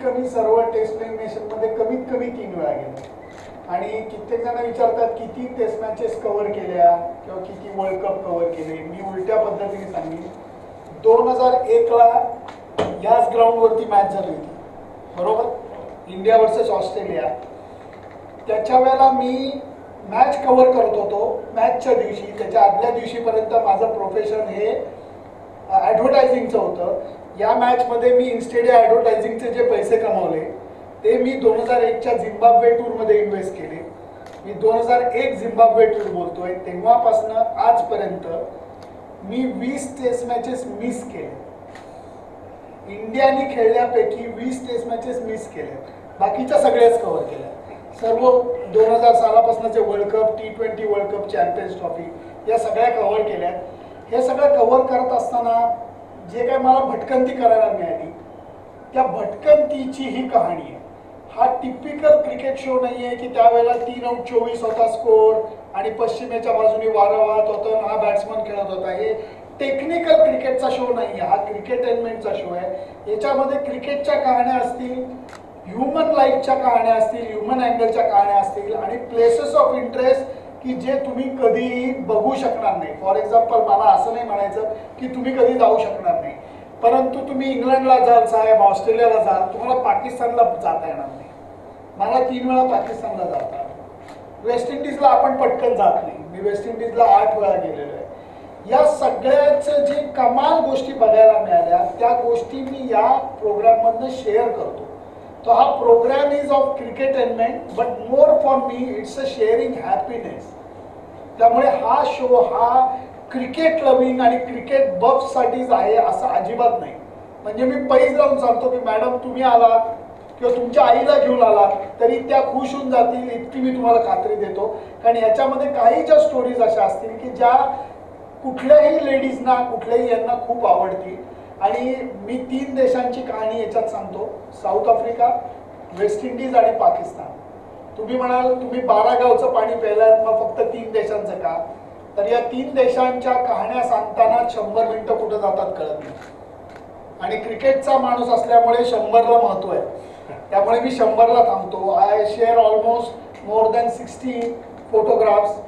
कमी सर्व taste elimination मध्ये कमीत कमी 3 वेळा गेलो. आणि कित्येक जण विचारतात किती टेस्ट मॅचेस कव्हर केल्या किंवा किती वर्ल्ड कप कव्हर केले. मी उलट्या पद्धतीने सांगेन. 2001 ला याच ग्राउंडवरती मॅच झाली होती बरोबर, इंडिया वर्सेस ऑस्ट्रेलिया. त्याच्या वेळेला मी मॅच कव्हर करत होतो. मॅचच्या दिवशी त्याच्या आदल्या दिवशीपर्यंत माझं प्रोफेशन हे ॲडव्हर्टायझिंगचं होतं. या मॅचमध्ये मी इन्स्टेड ॲडव्हर्टायझिंगचे जे पैसे कमावले ते मी 2001च्या झिम्बाब्वे टूरमध्ये इन्व्हेस्ट केले. मी 2001 झिम्बाब्वे टूर बोलतोय. तेव्हापासून आजपर्यंत मी 20 टेस्ट मॅचेस मिस केले. इंडियाने खेळल्यापैकी 20 टेस्ट मॅचेस मिस केल्या. बाकीच्या सगळ्याच कव्हर केल्या. सर्व 2000 सालापासूनचे world cup, T20 world cup, champions trophy या सगळ्या कव्हर केल्या. हे सगळं कव्हर करत असताना जे काय मला भटकंती करायला मिळाली त्या भटकंतीची ही कहाणी आहे. हा टिपिकल क्रिकेट शो नाही आहे की त्यावेळेला 3 आउट 24 होता स्कोर आणि पश्चिमेच्या बाजूने वारं वाहत होतं, हा बॅट्समन खेळत होता. हे टेक्निकल क्रिकेटचा शो नाही आहे, हा क्रिकेटेनमेंटचा शो आहे. याच्यामध्ये क्रिकेटच्या कहाण्या असतील, ह्युमन लाईफच्या कहाण्या असतील, ह्युमन अँगलच्या कहाण्या असतील आणि प्लेसेस ऑफ इंटरेस्ट की जे तुम्ही कधीही बघू शकणार नाही. फॉर एक्झाम्पल मला असं नाही म्हणायचं की तुम्ही कधी जाऊ शकणार नाही, परंतु तुम्ही इंग्लंडला जाल साहेब, ऑस्ट्रेलियाला जाल, तुम्हाला पाकिस्तानला जाता येणार नाही. मला 3 वेळा पाकिस्तानला जाता. वेस्ट इंडिजला आपण पटकन जात नाही. मी वेस्ट इंडिजला 8 वेळा गेलेलो आहे. या सगळ्याचं जे कमाल गोष्टी बघायला मिळाल्या त्या गोष्टी मी या प्रोग्राममधनं शेअर करतो. तो हा program is of cricketainment but more for me it's a sharing happiness. त्यामुळे हा शो हा क्रिकेट लव्हिंग आणि क्रिकेट बफसाठीच आहे असं अजिबात नाही. म्हणजे मी पैज लावून सांगतो की मॅडम तुम्ही आलात किंवा तुमच्या आईला घेऊन आलात तरी त्या खुश होऊन जातील इतकी मी तुम्हाला खात्री देतो. कारण याच्यामध्ये काही ज्या स्टोरीज अशा असतील की ज्या कुठल्याही लेडीजना कुठल्याही यांना खूप आवडतील. आणि मी 3 देशांची कहाणी याच्यात सांगतो, साऊथ आफ्रिका, वेस्ट इंडिज आणि पाकिस्तान. तुम्ही म्हणाल तुम्ही 12 गावचं पाणी प्यायलात मग फक्त 3 देशांचं का, तर या 3 देशांच्या कहाण्या सांगताना 100 मिनिटं कुठं जातात कळत नाही. आणि क्रिकेटचा माणूस असल्यामुळे 100ला महत्व आहे, त्यामुळे मी 100ला थांबतो. I share almost more than 60 photographs.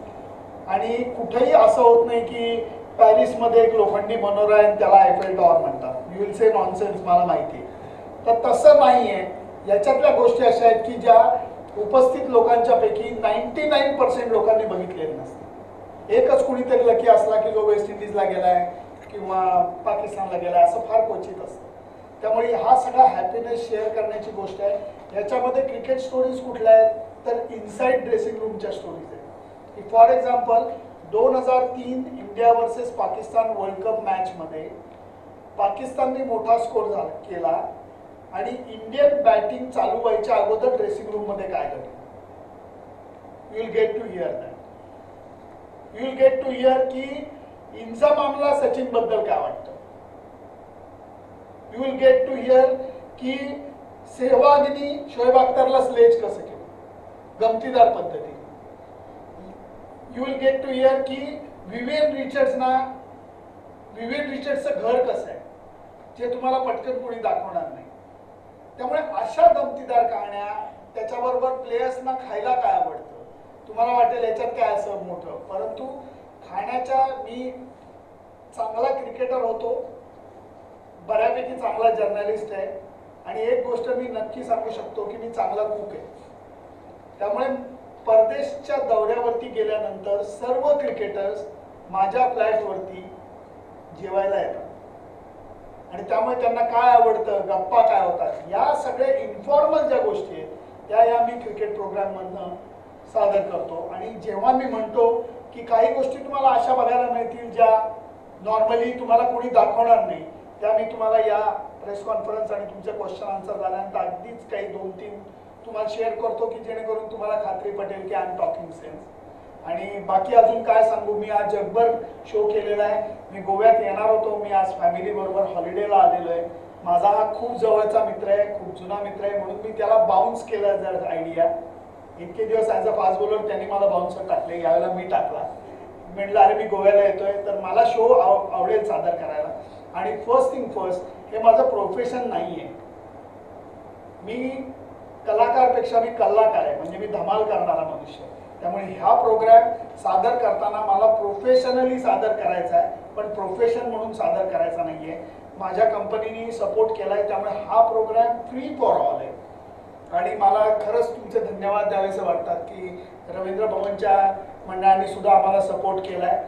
आणि कुठेही असं होत नाही की पॅरिसमध्ये एक लोखंडी मनोरा आहे त्याला आयफेल टॉवर म्हणतात. यू विल से नॉनसेन्स, मला माहिती आहे. तर तसं नाही आहे. याच्यातल्या गोष्टी अशा आहेत की ज्या उपस्थित लोकांच्या पैकी 99% लोकांनी बघितलेल्या नसतात. एकच कुणीतरी लकी असला की जो वेस्ट इंडिजला गेलाय किंवा पाकिस्तानला गेलाय, असं फार क्वचित असतं. त्यामुळे हा सगळा हॅपीनेस शेअर करण्याची गोष्ट आहे. याच्यामध्ये क्रिकेट स्टोरीज कुठल्या आहेत तर इनसाइड ड्रेसिंग रूमच्या स्टोरीज आहेत. For example 2003 India versus Pakistan world cup मॅचमध्ये पाकिस्तानने मोठा स्कोर केला आणि इंडियन बॅटिंग चालू व्हायच्या अगोदर ड्रेसिंग रूम मध्ये काय घडलं. You will get to hear that. You will get to hear की इंजामामला सचिन बद्दल काय वाटतं. You will get to hear की सेहवागनी शोएब अख्तरला स्लेज कसं केलं गमतीदार पद्धतीने. You will get to hear की विवियन रिचर्ड्सचं घर कसं आहे जे तुम्हाला पटकन कोणी दाखवणार नाही. त्यामुळे अशा गमतीदार कहाण्या, त्याच्याबरोबर प्लेयर्सना खायला काय आवडतं. तुम्हाला वाटेल याच्यात काय असं मोठं, परंतु खाण्याच्या मी चांगला क्रिकेटर होतो, बऱ्यापैकी चांगला जर्नलिस्ट आहे आणि एक गोष्ट मी नक्की सांगू शकतो की मी चांगला कुक आहे. त्यामुळे परदेशच्या दौऱ्यावरती गेल्यानंतर सर्व क्रिकेटर्स माझ्या फ्लॅटवरती जेवायला येतात आणि त्यामुळे त्यांना काय आवडतं, गप्पा काय होतात, या सगळ्या इन्फॉर्मल ज्या गोष्टी आहेत त्या या मी क्रिकेट प्रोग्राममधनं सादर करतो. आणि जेव्हा मी म्हणतो की काही गोष्टी तुम्हाला अशा बघायला मिळतील ज्या नॉर्मली तुम्हाला कोणी दाखवणार नाही, त्या मी तुम्हाला या प्रेस कॉन्फरन्स आणि तुमचे क्वेश्चन आन्सर झाल्यानंतर अगदीच काही 2-3 तुम्हाला शेअर करतो की जेणेकरून तुम्हाला खात्री पटेल की आय एम टॉकिंग सेन्स. आणि बाकी अजून काय सांगू, मी आज जगभर शो केलेला आहे. मी गोव्यात येणार होतो, मी आज फॅमिली बरोबर हॉलिडेला आलेलो आहे. माझा हा खूप जवळचा मित्र आहे, खूप जुना मित्र आहे, म्हणून मी त्याला बाउन्स केला जर आयडिया. इतके दिवस ॲज अ फास्ट बॉलर त्यांनी मला बाउन्सर टाकले, यावेळेला मी टाकला. म्हटलं अरे मी गोव्याला येतोय तर मला शो आवडेल सादर करायला. आणि फर्स्ट थिंग फर्स्ट, हे माझं प्रोफेशन नाही आहे. मी कलाकारपेक्षा मी कलाकार आहे, म्हणजे मी धमाल करणारा मनुष्य. त्यामुळे ह्या प्रोग्राम सादर करताना मला प्रोफेशनली सादर करायचा आहे, पण प्रोफेशन म्हणून सादर करायचा नाही आहे. माझ्या कंपनीने सपोर्ट केला आहे, त्यामुळे हा प्रोग्राम फ्री फॉर ऑल आहे. आणि मला खरंच तुमचे धन्यवाद द्यावेसे वाटतात की रवींद्र भवनच्या मंडळाने सुद्धा आम्हाला सपोर्ट केला आहे.